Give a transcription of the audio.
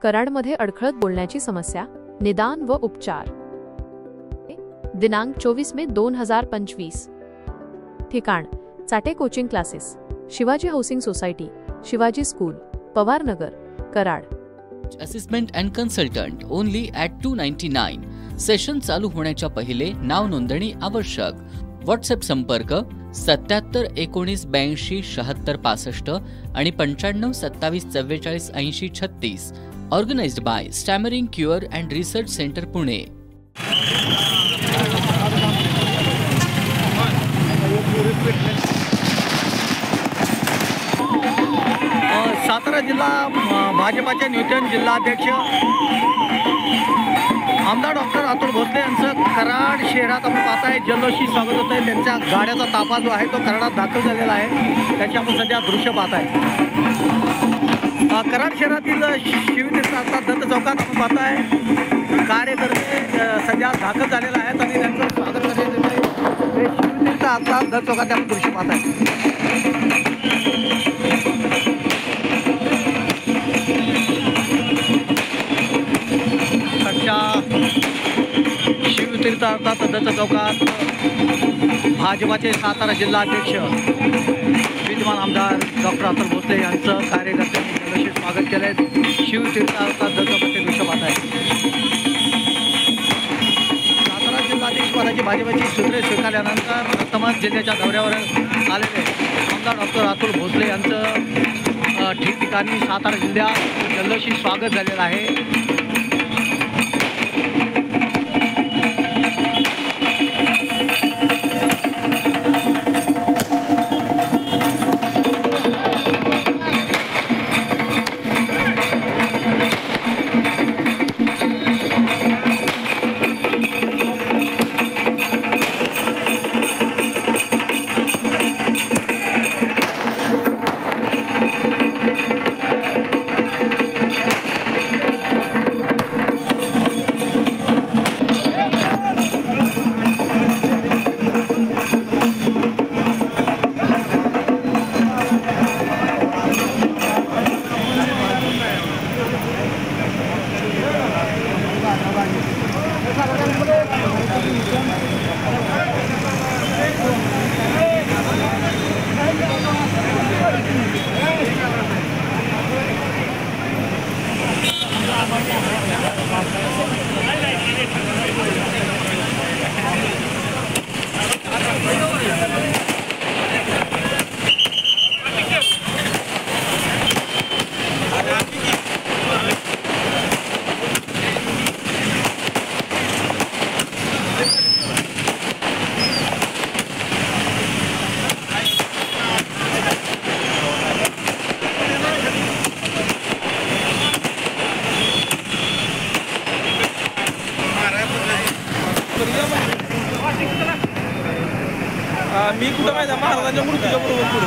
कराडमध्ये अडखळत बोलण्याची समस्या, निदान व उपचार। दिनांक 24 मे 2025। ठिकाण Chate coaching classes, Shivaji housing society, Shivaji school, Pawar Nagar, Karad. असिस्टमेंट and consultant only at 299। Session चालू होण्याच्या पहिले नाव नोंदणी आवश्यक। व्हॉट्सअप संपर्क 77 19 82 76 65 आणि 95 27 44 80 36। Organised by stammering cure and research centre Pune. Satara जिल्हा भाजपाचे नूतन जिल्हाध्यक्ष आमदार डॉक्टर अतुल भोसले यांचं कराड शहरात आपण पाहताय जल्लोषी स्वागत होत आहे। त्यांच्या गाड्याचा ताफा जो आहे तो कराडात दाखल झालेला आहे, त्याची आपण सध्या दृश्य पाहताय। कराड शहरातील शिवतीर्थ दत्त चौकात आपण पाहताय कार्यकर्ते सध्या दाखल झालेला आहेत आणि त्यांचं स्वागत करण्यासाठी शिवतीर्थ दत्त चौकात आपण दृश्य पाहताय। शिवतीर्थ दत्त चौकात भाजपाचे सातारा जिल्हाध्यक्ष विद्यमान आमदार डॉक्टर अतुल भोसले यांचं कार्यकर्त्यांनी जल्लोषी स्वागत केलंय। शिवतीर्थ दत्त चौकाचे दृश्य पाहत आहे। सातारा जिल्हाध्यक्ष पदाची भाजपाची सूत्रे स्वीकारल्यानंतर समाज जिल्ह्याच्या दौऱ्यावर आलेले आमदार डॉक्टर अतुल भोसले यांचं ठिकठिकाणी सातारा जिल्ह्यात जल्लोषी स्वागत झालेलं आहे। मी कुठं माहिती महाराजांच्या मूर्तीच्या बरोबर पुढे